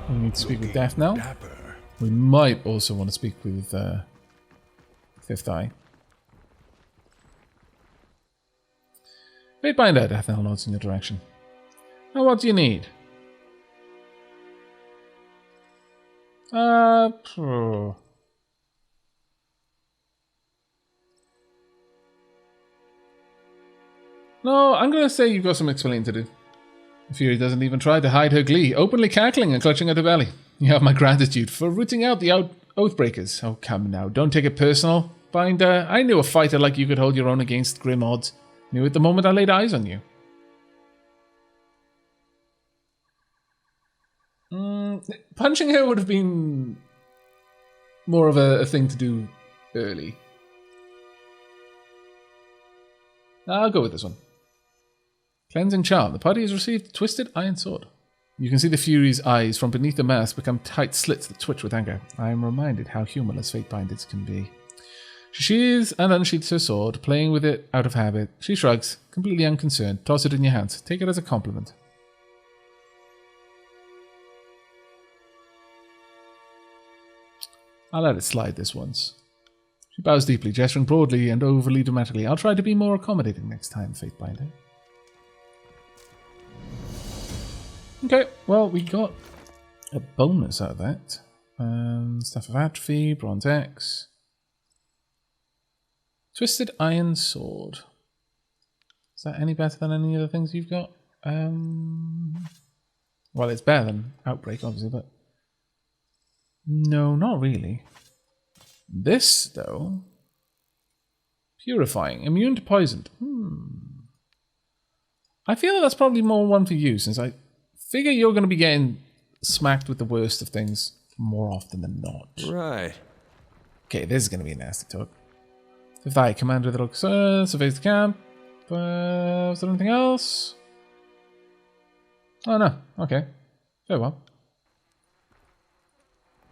We need to speak with Death now. We might also want to speak with Fifth Eye. Fatebinder, Death now nods in your direction. Now what do you need? No, I'm gonna say you've got some explaining to do. Fury doesn't even try to hide her glee, openly cackling and clutching at her belly. You have my gratitude for rooting out the Oathbreakers. Oh, come now, don't take it personal. Binder, I knew a fighter like you could hold your own against grim odds. Knew it the moment I laid eyes on you. Punching her would have been more of a thing to do early. I'll go with this one. Cleansing Charm. The party has received a twisted iron sword. You can see the Fury's eyes from beneath the mask become tight slits that twitch with anger. I am reminded how humorless Fatebinders can be. She sheathes and unsheathes her sword, playing with it out of habit. She shrugs, completely unconcerned. Toss it in your hands. Take it as a compliment. I'll let it slide this once. She bows deeply, gesturing broadly and overly dramatically. I'll try to be more accommodating next time, Fatebinder. Okay, well, we got a bonus out of that. Staff of Atrophy, Bronze X. Twisted Iron Sword. Is that any better than any of the things you've got? Well, it's better than Outbreak, obviously, but... No, not really. This, though... Purifying. Immune to poison. I feel that's probably more one for you, since I figure you're going to be getting smacked with the worst of things more often than not. Right. Okay, this is going to be a nasty talk. If I commander the surveys the camp. Was there anything else? Oh no. Okay. Very well.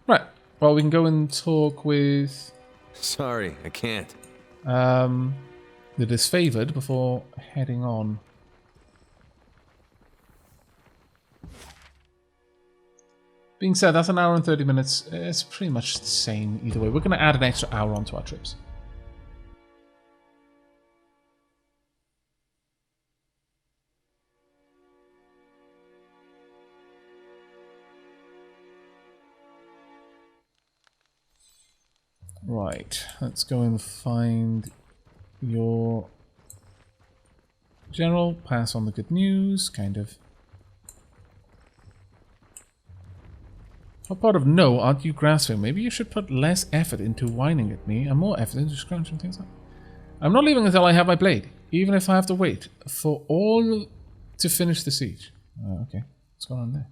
Right. Well, we can go and talk with... Sorry, I can't. The Disfavoured before heading on. Being said, that's an hour and 30 minutes. It's pretty much the same either way. We're going to add an extra hour onto our trips. Right, let's go and find your general, pass on the good news, kind of. What part of no aren't you grasping? Maybe you should put less effort into whining at me and more effort into scrunching things up. I'm not leaving until I have my blade, even if I have to wait for all to finish the siege. Oh, okay, what's going on there?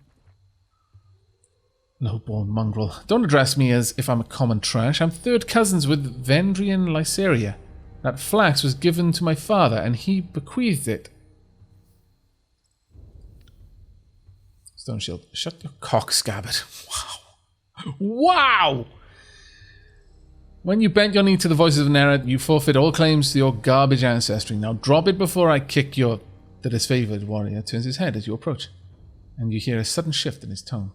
Low-born mongrel. Don't address me as if I'm a common trash. I'm third cousins with Vendrian Lyceria. That flax was given to my father, and he bequeathed it. Stone Shield. Shut your cock, Scabbard. Wow. Wow! When you bent your knee to the voices of Nereid, you forfeit all claims to your garbage ancestry. Now drop it before I kick your... The Disfavoured warrior turns his head as you approach, and you hear a sudden shift in his tone.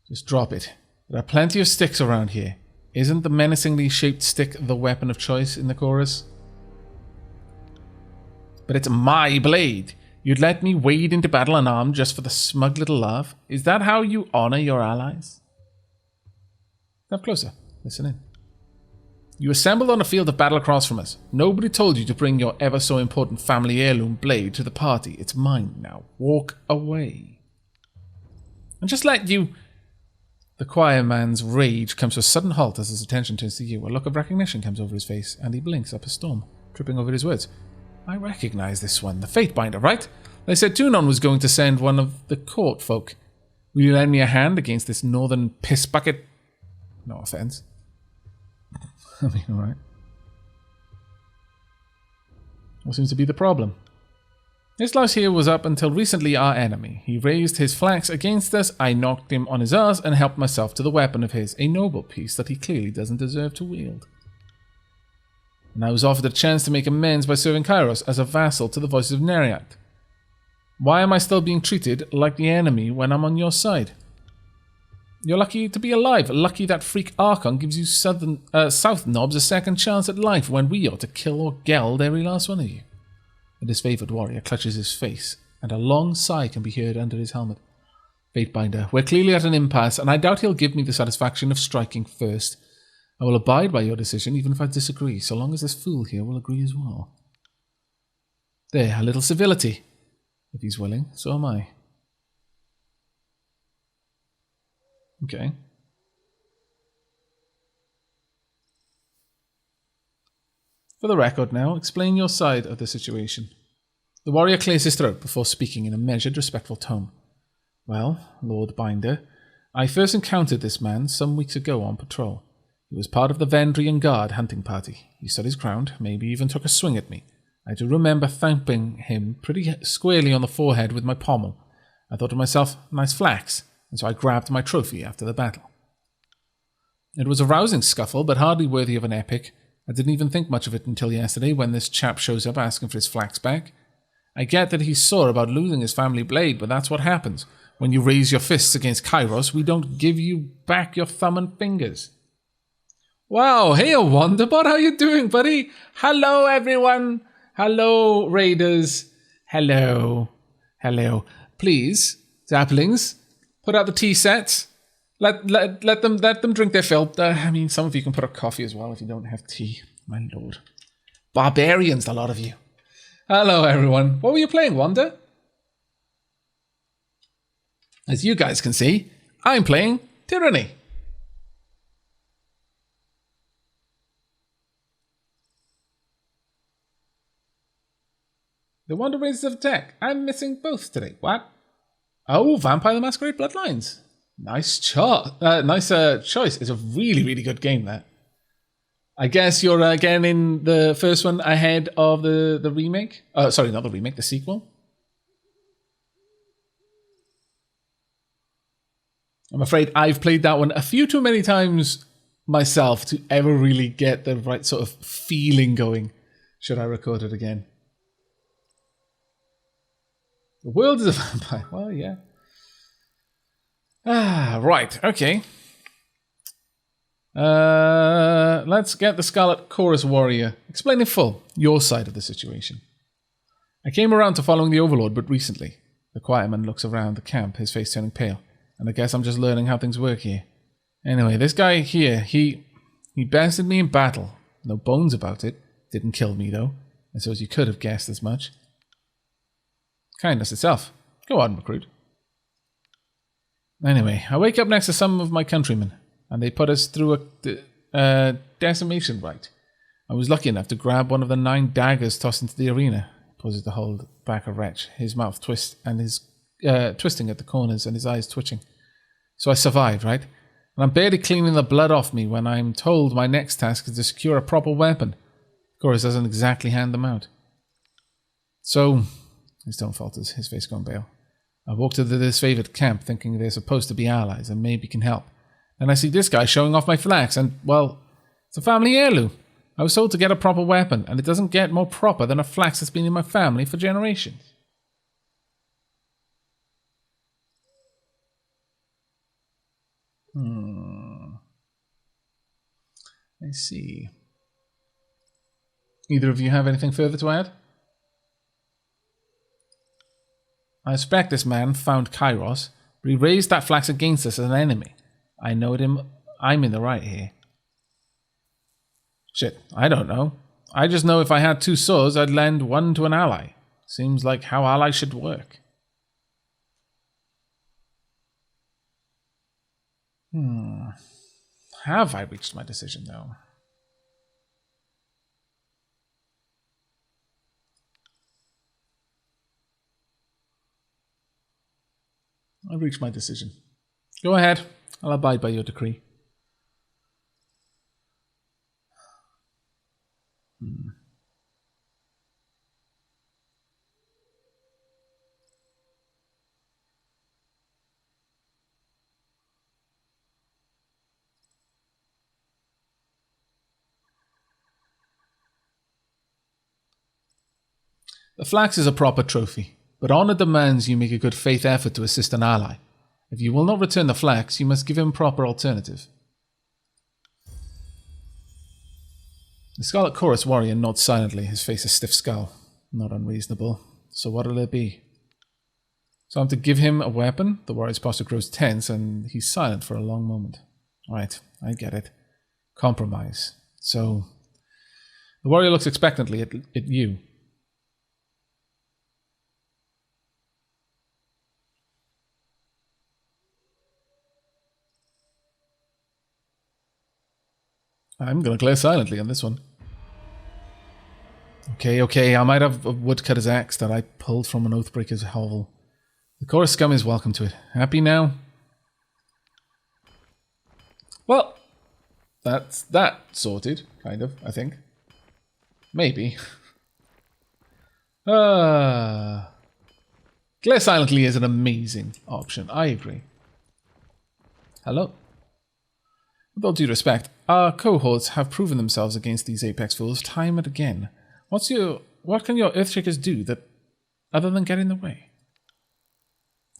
Just drop it. There are plenty of sticks around here. Isn't the menacingly shaped stick the weapon of choice in the chorus? But it's my blade. You'd let me wade into battle unarmed just for the smug little laugh? Is that how you honor your allies? Step closer. Listen in. You assembled on a field of battle across from us. Nobody told you to bring your ever so important family heirloom blade to the party. It's mine now. Walk away. And just let you... The choir man's rage comes to a sudden halt as his attention turns to you. A look of recognition comes over his face, and he blinks up a storm, tripping over his words. I recognize this one, the Fatebinder, right? They said Tunon was going to send one of the court folk. Will you lend me a hand against this northern piss bucket? No offense. I mean, alright. What seems to be the problem? This louse here was up until recently our enemy. He raised his flax against us, I knocked him on his arse and helped myself to the weapon of his, a noble piece that he clearly doesn't deserve to wield. And I was offered a chance to make amends by serving Kairos as a vassal to the voices of Nereid. Why am I still being treated like the enemy when I'm on your side? You're lucky to be alive. Lucky that freak Archon gives you South Knobs a second chance at life when we ought to kill or geld every last one of you. The disfavored warrior clutches his face, and a long sigh can be heard under his helmet. Fatebinder, we're clearly at an impasse, and I doubt he'll give me the satisfaction of striking first. I will abide by your decision, even if I disagree, so long as this fool here will agree as well. There, a little civility. If he's willing, so am I. Okay. For the record now, explain your side of the situation. The warrior clears his throat before speaking in a measured, respectful tone. Well, Lord Binder, I first encountered this man some weeks ago on patrol. He was part of the Vendrian Guard hunting party. He stood his ground, maybe even took a swing at me. I do remember thumping him pretty squarely on the forehead with my pommel. I thought to myself, nice flax, and so I grabbed my trophy after the battle. It was a rousing scuffle, but hardly worthy of an epic. I didn't even think much of it until yesterday when this chap shows up asking for his flax back. I get that he's sore about losing his family blade, but that's what happens. When you raise your fists against Kairos, we don't give you back your thumb and fingers. Wow, hey Wonderbot, how you doing, buddy? Hello, everyone. Hello, Raiders. Hello. Hello. Please, Zapplings, put out the tea sets. Let them drink their fill. I mean, some of you can put up coffee as well if you don't have tea. My lord. Barbarians, a lot of you. Hello, everyone. What were you playing, Wanda? As you guys can see, I'm playing Tyranny. The Wonder Races of Tech. I'm missing both today. What? Oh, Vampire the Masquerade Bloodlines. Nice choice. It's a really, really good game, that. I guess you're again in the first one ahead of the remake. Sorry, not the remake, the sequel. I'm afraid I've played that one a few too many times myself to ever really get the right sort of feeling going, should I record it again. The world is a vampire. Well, yeah. Right. Okay. Let's get the Scarlet Chorus warrior. Explain in full your side of the situation. I came around to following the Overlord, but recently. The quiet man looks around the camp, his face turning pale. And I guess I'm just learning how things work here. Anyway, this guy here, he bested me in battle. No bones about it. Didn't kill me, though. I suppose you could have guessed as much. Kindness itself. Go on, recruit. Anyway, I wake up next to some of my countrymen, and they put us through a decimation rite. I was lucky enough to grab one of the 9 daggers tossed into the arena. He pauses to hold back a wretch, his mouth twisting at the corners and his eyes twitching. So I survived, right? And I'm barely cleaning the blood off me when I'm told my next task is to secure a proper weapon. Chorus doesn't exactly hand them out. So, his tone falters, his face gone pale. I walk to the disfavored camp thinking they're supposed to be allies and maybe can help. Then I see this guy showing off my flax and, well, it's a family heirloom. I was told to get a proper weapon, and it doesn't get more proper than a flax that's been in my family for generations. I see. Either of you have anything further to add? I suspect this man found Kairos, but he raised that flax against us as an enemy. I know I'm in the right here. Shit, I don't know. I just know if I had 2 swords, I'd lend one to an ally. Seems like how allies should work. Have I reached my decision, though? I've reached my decision. Go ahead. I'll abide by your decree. The flax is a proper trophy. but honor demands you make a good faith effort to assist an ally. If you will not return the flax, you must give him proper alternative. The Scarlet Chorus warrior nods silently, his face a stiff scowl. Not unreasonable. So what'll it be? So I'm to give him a weapon? The warrior's posture grows tense, and he's silent for a long moment. Right, I get it. Compromise. So the warrior looks expectantly at you. I'm going to glare silently on this one. Okay, I might have a woodcutter's axe that I pulled from an Oathbreaker's hovel. The chorus scum is welcome to it. Happy now? Well, that's that sorted, kind of, I think. Maybe. Glare silently is an amazing option, I agree. Hello. With all due respect, our cohorts have proven themselves against these Apex fools time and again. What can your Earthshakers do that other than get in the way?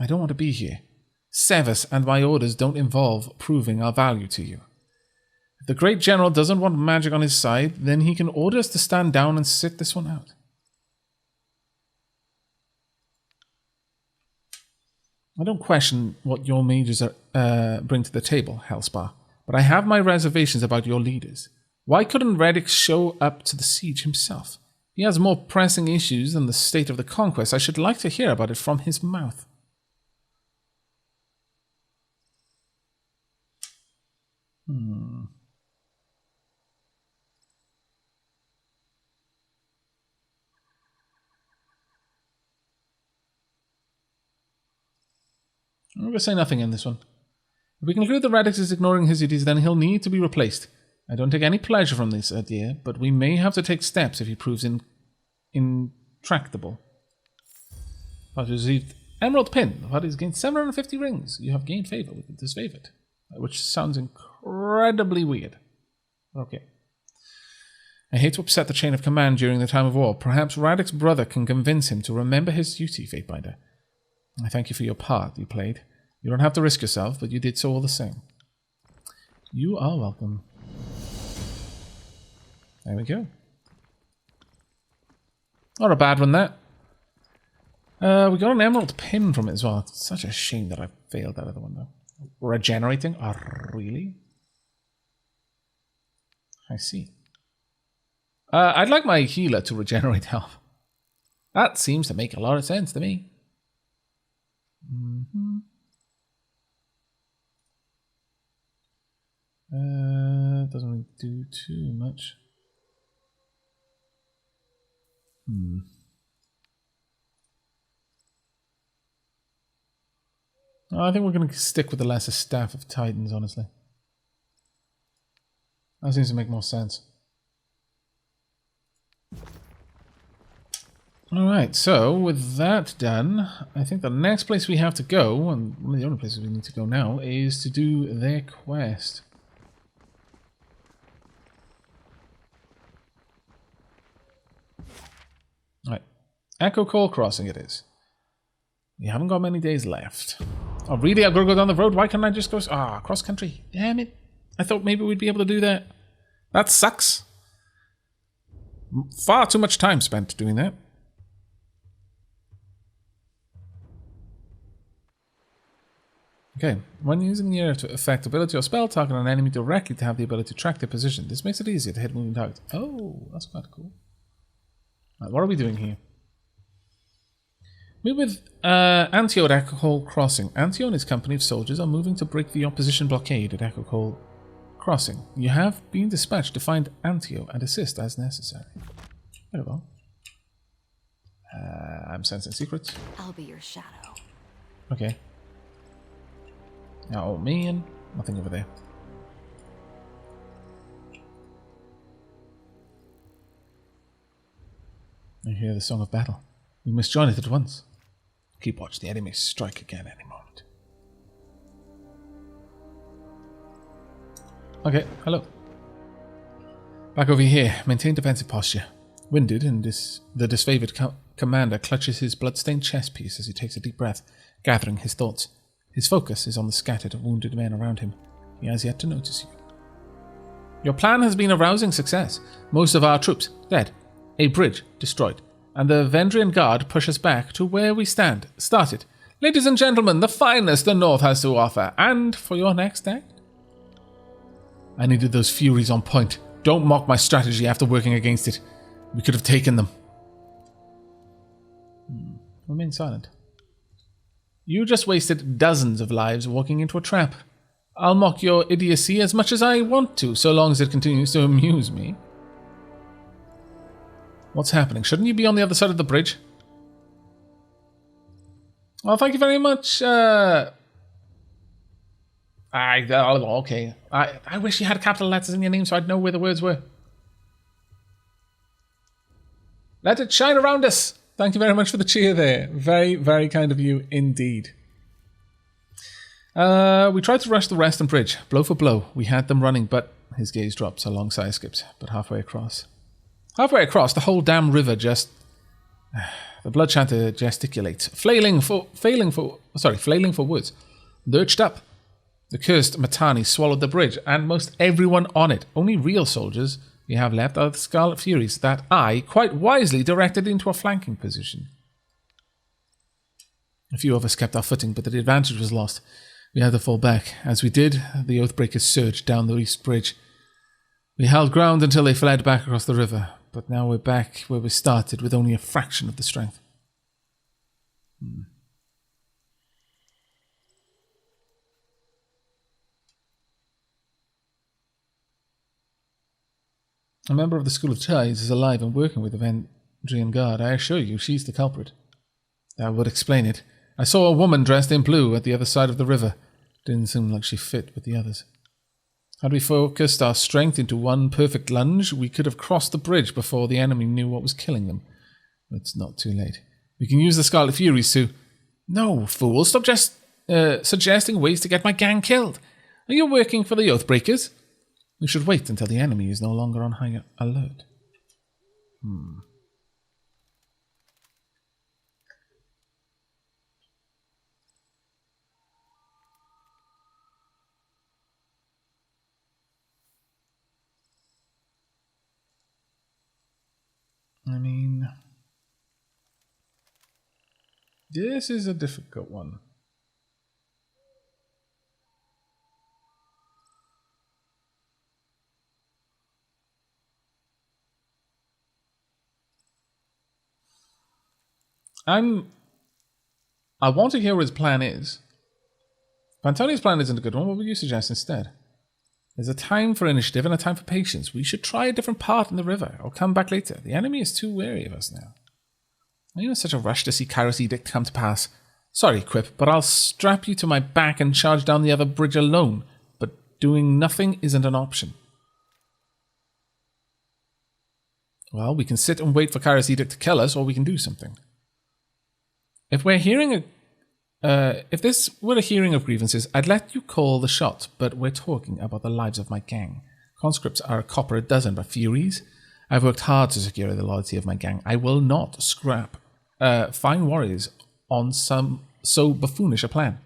I don't want to be here. Sevis and my orders don't involve proving our value to you. If the great general doesn't want magic on his side, then he can order us to stand down and sit this one out. I don't question what your mages bring to the table, Hellspar, but I have my reservations about your leaders. Why couldn't Reddick show up to the siege himself? He has more pressing issues than the state of the conquest. I should like to hear about it from his mouth. I'm going to say nothing in this one. If we conclude that Radix is ignoring his duties, then he'll need to be replaced. I don't take any pleasure from this idea, but we may have to take steps if he proves intractable. Party received Emerald Pin. The party has gained 750 rings. You have gained favor with the Disfavoured, which sounds incredibly weird. Okay. I hate to upset the chain of command during the time of war. Perhaps Radix's brother can convince him to remember his duty, Fatebinder. I thank you for your part you played. You don't have to risk yourself, but you did so all the same. You are welcome. There we go. Not a bad one, that. We got an emerald pin from it as well. It's such a shame that I failed that other one, though. Regenerating? Oh, really? I see. I'd like my healer to regenerate health. That seems to make a lot of sense to me. Doesn't really do too much. I think we're going to stick with the lesser staff of Titans, honestly. That seems to make more sense. Alright, so with that done, I think the next place we have to go, and one of the only places we need to go now, is to do their quest. Alright, Echocall Crossing it is. We haven't got many days left. Oh really? I've got to go down the road? Why can't I just go cross country? Damn it. I thought maybe we'd be able to do that. That sucks. Far too much time spent doing that. Okay, when using the area to effect ability or spell, target an enemy directly to have the ability to track their position. This makes it easier to hit moving targets. Oh, that's quite cool. Right, what are we doing here? We're with Antio at Echocall Crossing. Antio and his company of soldiers are moving to break the opposition blockade at Echocall Crossing. You have been dispatched to find Antio and assist as necessary. Very well. I'm sensing secrets. I'll be your shadow. Okay. Oh man, nothing over there. I hear the song of battle. We must join it at once. Keep watch, the enemy strike again any moment. Okay, hello. Back over here, maintain defensive posture. Winded and the disfavored commander clutches his bloodstained chest piece as he takes a deep breath, gathering his thoughts. His focus is on the scattered, wounded men around him. He has yet to notice you. Your plan has been a rousing success. Most of our troops dead, a bridge destroyed, and the Vendrian Guard push us back to where we started. Ladies and gentlemen, the finest the North has to offer, and for your next act? I needed those Furies on point. Don't mock my strategy after working against it. We could have taken them. Remain silent. You just wasted dozens of lives walking into a trap. I'll mock your idiocy as much as I want to, so long as it continues to amuse me. What's happening? Shouldn't you be on the other side of the bridge? Well, thank you very much. Okay. I wish you had capital letters in your name so I'd know where the words were. Let it shine around us. Thank you very much for the cheer there. Very, very kind of you indeed. We tried to rush the Reston Bridge, blow for blow. We had them running, but his gaze drops along side skips, but halfway across. Halfway across, the whole damn river just... The blood chanter gesticulates, flailing for words. Lurched up. The cursed Matani swallowed the bridge, and most everyone on it. Only real soldiers we have left are the Scarlet Furies that I, quite wisely, directed into a flanking position. A few of us kept our footing, but the advantage was lost. We had to fall back. As we did, the Oathbreakers surged down the east bridge. We held ground until they fled back across the river, but now we're back where we started with only a fraction of the strength. A member of the School of Tides is alive and working with the Vendrian Guard. I assure you, she's the culprit. That would explain it. I saw a woman dressed in blue at the other side of the river. Didn't seem like she fit with the others. Had we focused our strength into one perfect lunge, we could have crossed the bridge before the enemy knew what was killing them. It's not too late. We can use the Scarlet Furies to... No, fool, stop just suggesting ways to get my gang killed. Are you working for the Oathbreakers? We should wait until the enemy is no longer on high alert. I mean, this is a difficult one. I want to hear what his plan is. If Antoni's plan isn't a good one, what would you suggest instead? There's a time for initiative and a time for patience. We should try a different path in the river, or come back later. The enemy is too wary of us now. Are you in such a rush to see Kairos' edict come to pass? Sorry, Quip, but I'll strap you to my back and charge down the other bridge alone. But doing nothing isn't an option. Well, we can sit and wait for Kairos' edict to kill us, or we can do something. If this were a hearing of grievances, I'd let you call the shot, but we're talking about the lives of my gang. Conscripts are a copper a dozen, but Furies? I've worked hard to secure the loyalty of my gang. I will not scrap fine warriors on some so buffoonish a plan.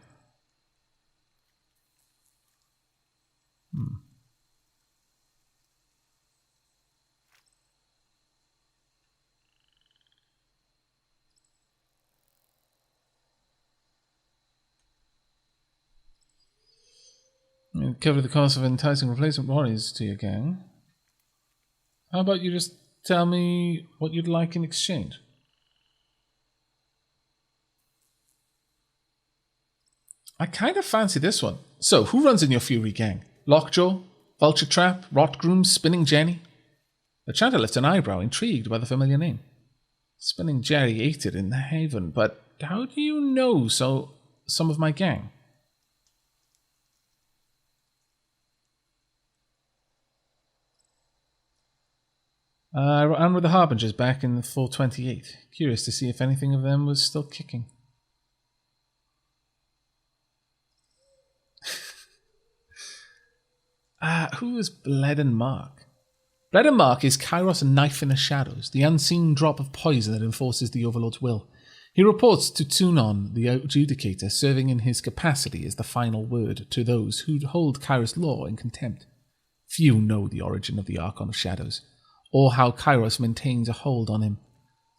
You cover the cost of enticing replacement warriors to your gang. How about you just tell me what you'd like in exchange? I kind of fancy this one. So, who runs in your Fury gang? Lockjaw? Vulture Trap? Rotgroom? Spinning Jenny? The chanter lifts an eyebrow, intrigued by the familiar name. Spinning Jerry ate it in the haven, but how do you know some of my gang? I ran with the Harbingers back in 428. Curious to see if anything of them was still kicking. Who is Bled and Mark? Blood and Mark is Kairos' knife in the shadows, the unseen drop of poison that enforces the Overlord's will. He reports to Tunon, the adjudicator, serving in his capacity as the final word to those who hold Kairos' law in contempt. Few know the origin of the Archon of Shadows, or how Kairos maintains a hold on him.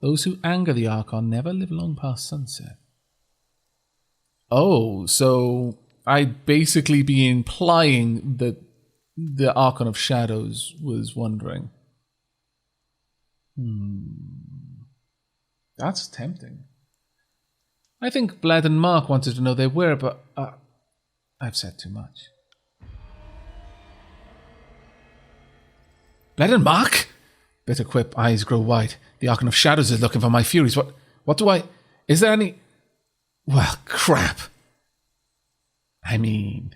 Those who anger the Archon never live long past sunset. Oh, so I'd basically be implying that the Archon of Shadows was wondering. That's tempting. I think Bled and Mark wanted to know they were, but I've said too much. Bled and Mark? Bitter quip, eyes grow wide. The Archon of Shadows is looking for my Furies. What do I... Is there any... Well, crap. I mean...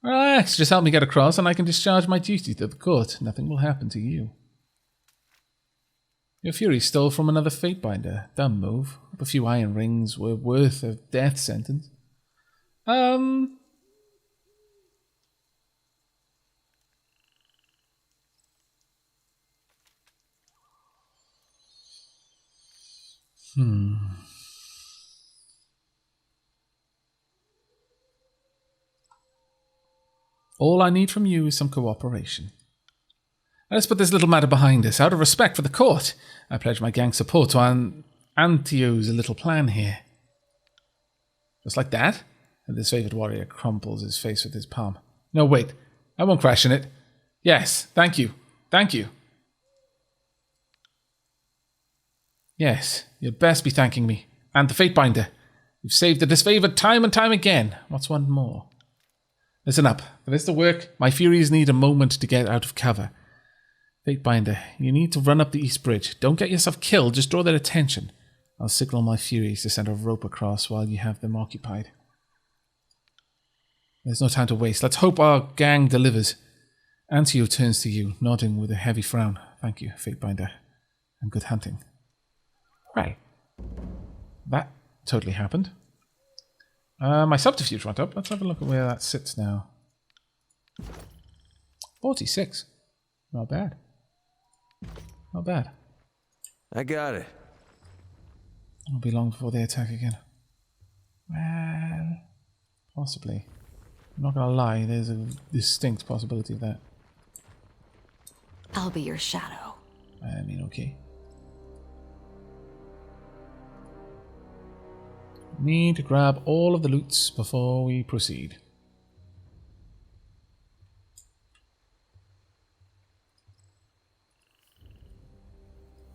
Relax, just help me get across and I can discharge my duty to the court. Nothing will happen to you. Your Fury stole from another Fatebinder. Dumb move. A few iron rings were worth a death sentence. All I need from you is some cooperation. Let's put this little matter behind us. Out of respect for the court, I pledge my gang's support to Antio's little plan here. Just like that? And this favoured warrior crumples his face with his palm. No, wait. I won't crash in it. Yes, thank you. Thank you. Yes, you'd best be thanking me. And the Fatebinder. You've saved the Disfavoured time and time again. What's one more? Listen up. For this to work, my Furies need a moment to get out of cover. Fatebinder, you need to run up the East Bridge. Don't get yourself killed, just draw their attention. I'll signal my Furies to send a rope across while you have them occupied. There's no time to waste. Let's hope our gang delivers. Antio turns to you, nodding with a heavy frown. Thank you, Fatebinder. And good hunting. Right. That totally happened. My subterfuge went up. Let's have a look at where that sits now. 46. Not bad. Not bad. I got it. It'll be long before they attack again. Well, possibly. I'm not gonna lie, there's a distinct possibility of that. I'll be your shadow. I mean, okay. Need to grab all of the loots before we proceed.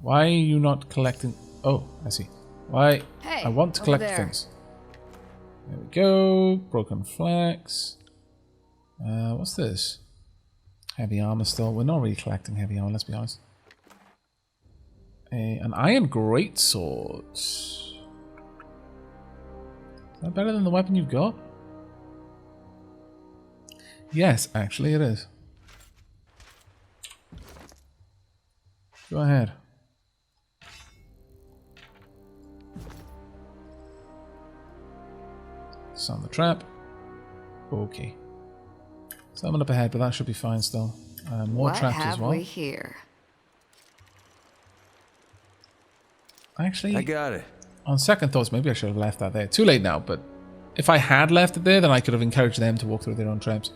Why are you not collecting... Oh, I see. Why? Hey, I want to collect things. There we go. Broken flax. What's this? Heavy armor still. We're not really collecting heavy armor, let's be honest. An iron greatsword. Is that better than the weapon you've got? Yes, actually it is. Go ahead. Sound the trap. Okay. Summon up ahead, but that should be fine still. More what traps have as well. we here? Actually, I got it. on second thoughts, maybe I should have left that there. Too late now, but if I had left it there, then I could have encouraged them to walk through their own traps.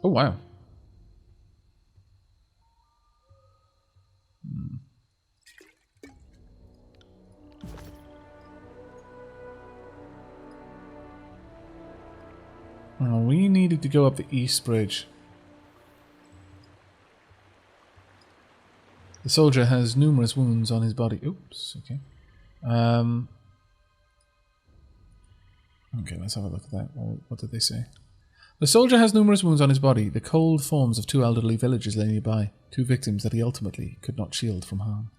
Oh, wow. Oh, we needed to go up the East Bridge. The soldier has numerous wounds on his body. Oops, okay. Okay, let's have a look at that. What did they say? The soldier has numerous wounds on his body. The cold forms of two elderly villagers lay nearby. Two victims that he ultimately could not shield from harm.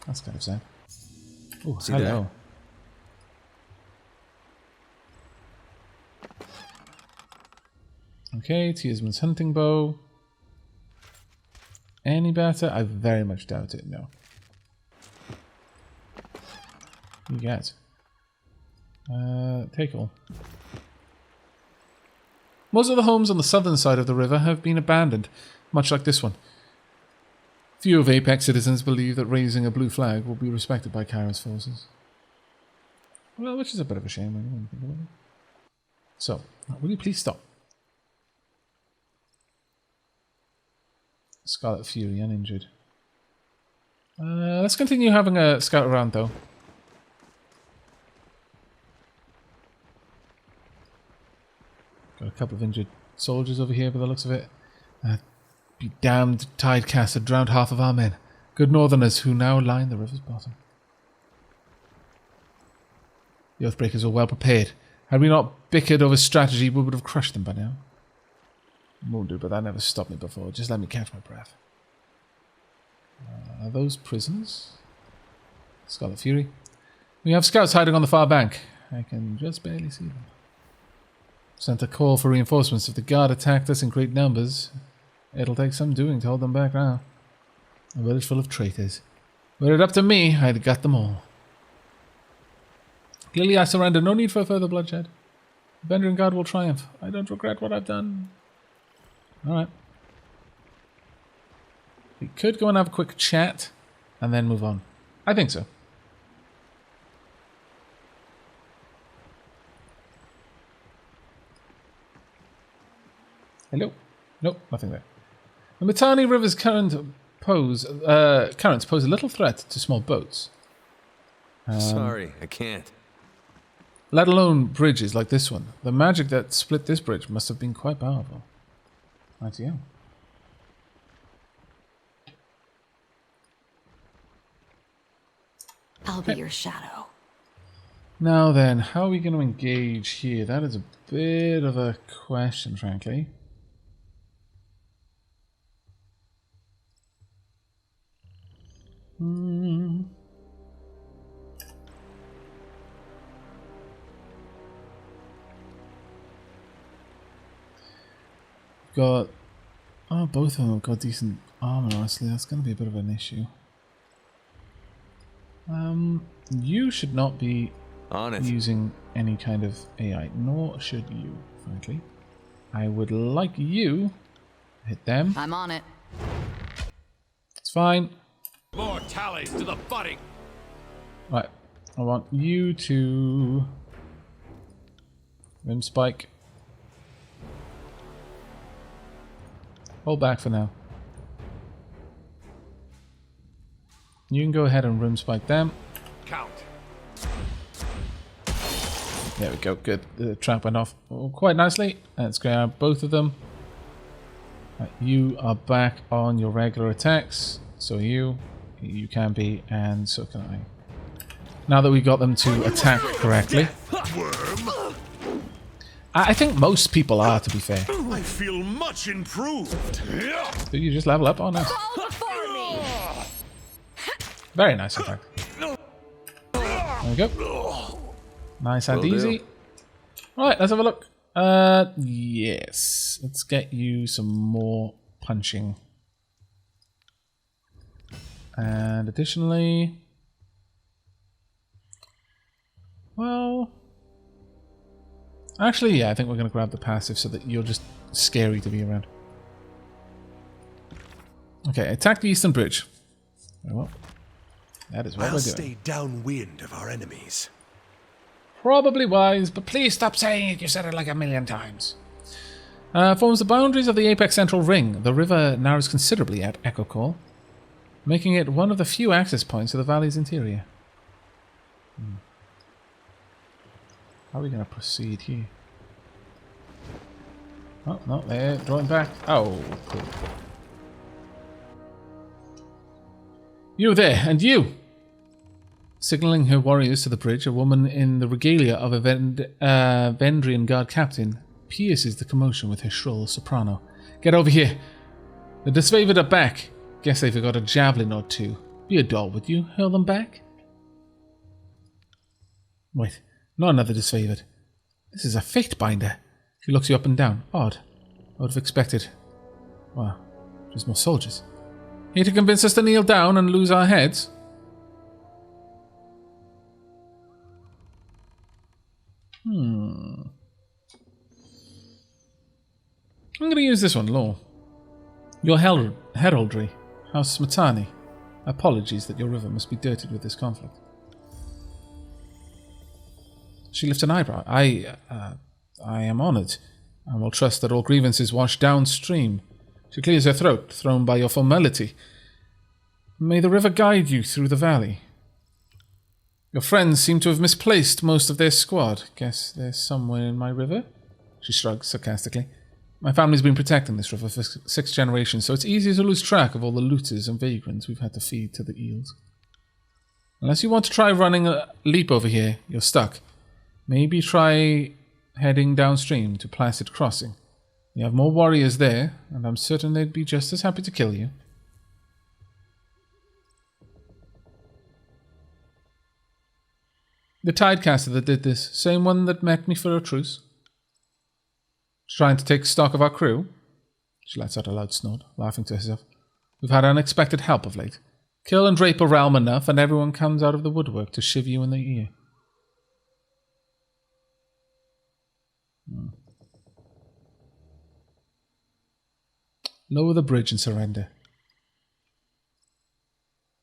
That's kind of sad. Oh, hello. That? Okay, Tearsman's hunting bow. Any better? I very much doubt it, no. You get. Take all. Most of the homes on the southern side of the river have been abandoned, much like this one. Few of Apex citizens believe that raising a blue flag will be respected by Kyra's forces. Well, which is a bit of a shame when you think about it. So, will you please stop? Scarlet Fury, uninjured. Let's continue having a scout around, though. Got a couple of injured soldiers over here by the looks of it. Be damned, Tidecast had drowned half of our men. Good northerners who now line the river's bottom. The Oathbreakers were well prepared. Had we not bickered over strategy, we would have crushed them by now. Won't do, but that never stopped me before. Just let me catch my breath. Are those prisoners? Scarlet Fury. We have scouts hiding on the far bank. I can just barely see them. Sent a call for reinforcements. If the guard attacked us in great numbers, it'll take some doing to hold them back now. A village full of traitors. Were it up to me, I'd got them all. Clearly I surrender. No need for further bloodshed. The Bendering Guard will triumph. I don't regret what I've done. Alright. We could go and have a quick chat and then move on. I think so. Hello? Nope, nothing there. The Mittani River's currents pose a little threat to small boats. Sorry, I can't. Let alone bridges like this one. The magic that split this bridge must have been quite powerful. Right, yeah. I'll be your shadow. Now then, how are we going to engage here? That is a bit of a question, frankly. Got... Oh, both of them have got decent armor, honestly. That's going to be a bit of an issue. You should not be using any kind of AI, nor should you, frankly. I would like you to hit them. I'm on it. It's fine. More tallies to the fighting. Right, I want you to rim spike. Hold back for now. You can go ahead and rim spike them. Count. There we go, good. The trap went off quite nicely. Let's grab both of them. Right, you are back on your regular attacks. So you can be, and so can I. Now that we got them to attack correctly. I think most people are, to be fair. I feel much improved. Did you just level up on us? Very nice, in fact. There we go. Nice and easy. Right, let's have a look. Yes. Let's get you some more punching. And additionally... Well... Actually, yeah, I think we're going to grab the passive so that you're just scary to be around. Okay, attack the eastern bridge. Very well. That is what we're doing. Stay downwind of our enemies. Probably wise, but please stop saying it. You said it like 1,000,000 times. Forms the boundaries of the Apex Central Ring. The river narrows considerably at Echocall, making it one of the few access points to the valley's interior. How are we going to proceed here? Oh, no, they're drawing back. Oh, cool. You there, and you! Signalling her warriors to the bridge, a woman in the regalia of a Vendrian guard captain pierces the commotion with her shrill soprano. Get over here! The Disfavoured are back. Guess they forgot a javelin or two. Be a doll, would you? Hurl them back? Wait, not another Disfavoured. This is a fate binder. She looks you up and down. Odd. I would have expected... Well, just more soldiers. Here to convince us to kneel down and lose our heads? I'm going to use this one, Law. Your heraldry, House Smetani. Apologies that your river must be dirtied with this conflict. She lifts an eyebrow. I am honoured, and will trust that all grievances wash downstream. She clears her throat, thrown by your formality. May the river guide you through the valley. Your friends seem to have misplaced most of their squad. Guess they're somewhere in my river? She shrugs sarcastically. My family's been protecting this river for 6 generations, so it's easy to lose track of all the looters and vagrants we've had to feed to the eels. Unless you want to try running a leap over here, you're stuck. Maybe try heading downstream to Placid Crossing. You have more warriors there, and I'm certain they'd be just as happy to kill you. The Tidecaster that did this, same one that met me for a truce. Trying to take stock of our crew? She lets out a loud snort, laughing to herself. We've had unexpected help of late. Kill and drape a realm enough, and everyone comes out of the woodwork to shiv you in the ear. Lower the bridge and surrender.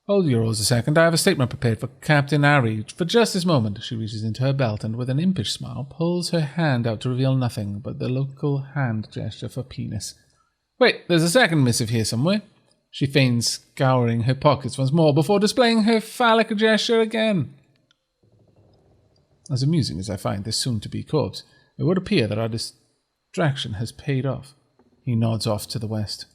Hold your oars a second. I have a statement prepared for Captain Ari. For just this moment, she reaches into her belt and with an impish smile pulls her hand out to reveal nothing but the local hand gesture for penis. Wait, there's a second missive here somewhere. She feigns scouring her pockets once more before displaying her phallic gesture again. As amusing as I find this soon-to-be corpse, it would appear that our distraction has paid off. He nods off to the west.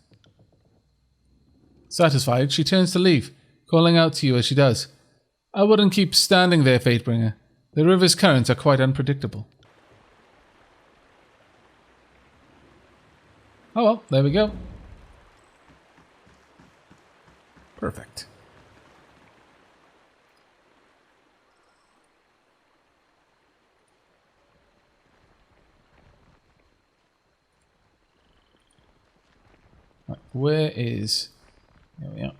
Satisfied, she turns to leave, calling out to you as she does. I wouldn't keep standing there, Fatebringer. The river's currents are quite unpredictable. Oh well, there we go. Perfect. Right, where is... There we are.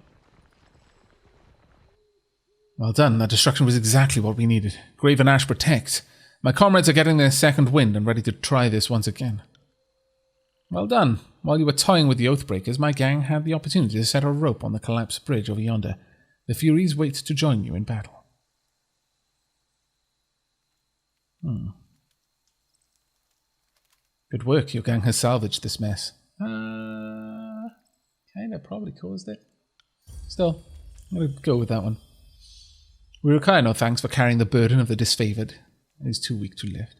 Well done, that destruction was exactly what we needed. Graven Ash protect. My comrades are getting their second wind and ready to try this once again. Well done. While you were toying with the Oathbreakers, my gang had the opportunity to set a rope on the collapsed bridge over yonder. The Furies wait to join you in battle. Good work, your gang has salvaged this mess. Kinda probably caused it. Still, I'm gonna go with that one. We require no thanks for carrying the burden of the Disfavoured. It is too weak to lift.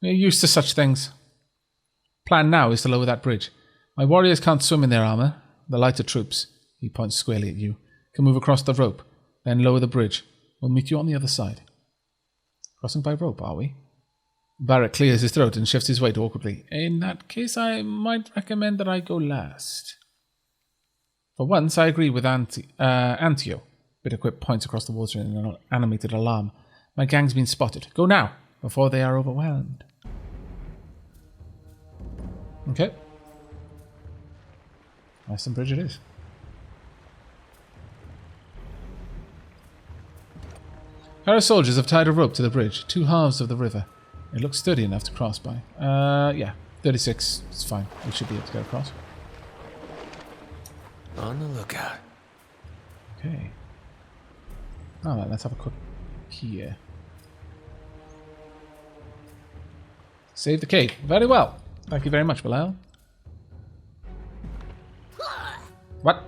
We are used to such things. Plan now is to lower that bridge. My warriors can't swim in their armour. The lighter troops, he points squarely at you, can move across the rope, then lower the bridge. We'll meet you on the other side. Crossing by rope, are we? Barrett clears his throat and shifts his weight awkwardly. In that case, I might recommend that I go last. For once, I agree with Antio. Bitterquip points across the water in an animated alarm. My gang's been spotted. Go now, before they are overwhelmed. Okay. Nice and bridge it is. Our soldiers have tied a rope to the bridge, 2 halves of the river. It looks sturdy enough to cross by. Yeah, 36 is fine. We should be able to get across. On the lookout. Okay. Alright, let's have a quick here. Save the cave. Very well. Thank you very much, Belial. What?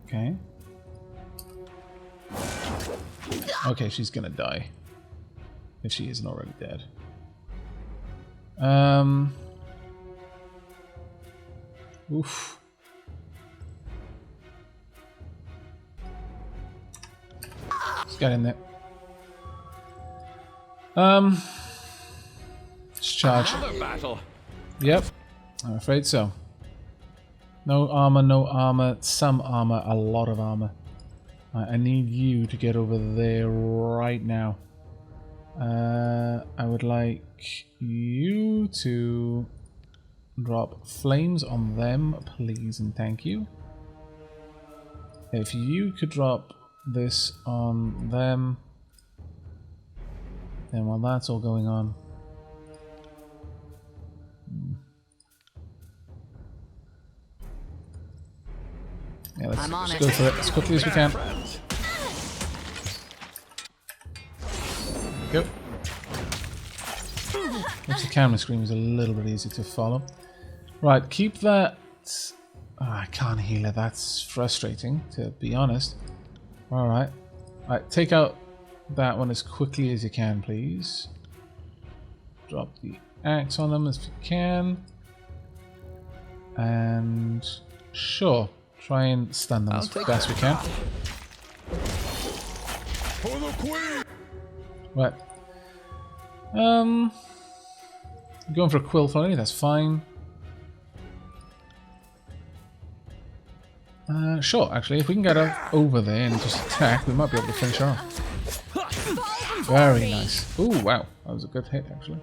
Okay. Okay, she's gonna die. If she isn't already dead. Oof. Let's get in there. Let's charge. Another battle. Yep, I'm afraid so. No armor, no armor, some armor, a lot of armor. I need you to get over there right now. I would like you to drop flames on them, please and thank you. If you could drop this on them, Then while that's all going on... Yeah, let's go for it as quickly as we can. Go. Makes the camera screen was a little bit easy to follow. Right, keep that... Oh, I can't heal it. That's frustrating, to be honest. Alright. Right, take out that one as quickly as you can, please. Drop the axe on them as you can. And... Sure. Try and stun them as best we can. For the queen! Right. Going for a quill flurry, that's fine. Sure, actually, if we can get over there and just attack, we might be able to finish her off. Very nice. Ooh, wow. That was a good hit, actually.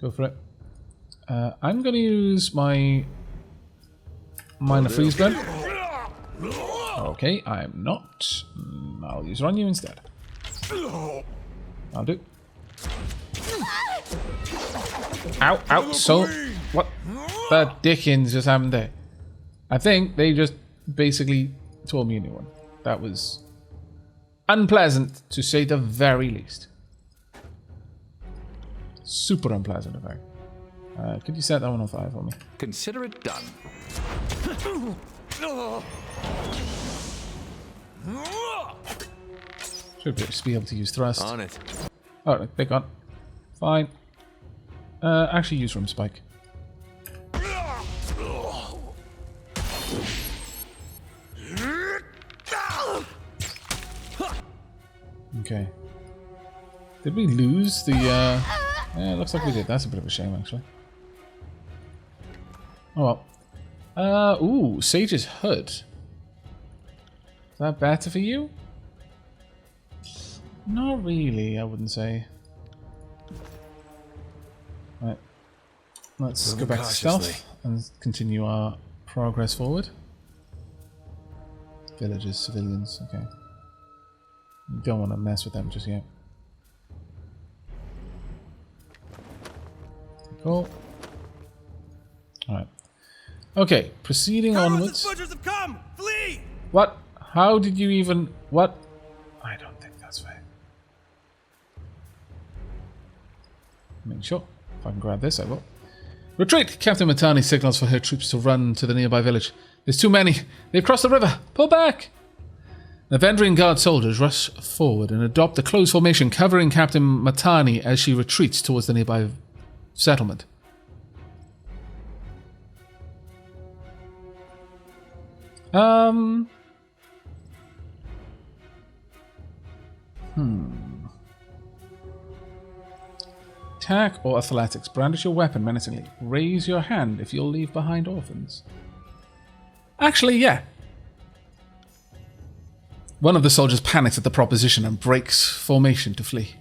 Go for it. I'm going to use my minor freeze gun. Okay, I'm not. I'll use it on you instead. I'll do. Ow, ow, so... What the dickens just happened there? I think they just basically told me a new one. That was unpleasant, to say the very least. Super unpleasant, in fact. Could you set that one on fire for me? Consider it done. Should just be able to use thrust. On it. Oh, they're gone. Fine. Actually use room spike. Okay. Did we lose the, yeah, it looks like we did. That's a bit of a shame, actually. Oh well. Ooh, Sage's Hood. Is that better for you? Not really, I wouldn't say. Right. Let's go back to stealth and continue our progress forward. Villagers, civilians, okay. You don't want to mess with them just yet. Cool. Alright. Okay, proceeding onwards. Have come! Flee! What? How did you even... What? I don't think that's fair. I mean, sure. If I can grab this, I will. Retreat! Captain Matani signals for her troops to run to the nearby village. There's too many. They've crossed the river. Pull back! The Vendrian Guard soldiers rush forward and adopt a close formation, covering Captain Matani as she retreats towards the nearby settlement. Attack or athletics. Brandish your weapon menacingly. Raise your hand if you'll leave behind orphans. Actually, yeah. One of the soldiers panics at the proposition and breaks formation to flee.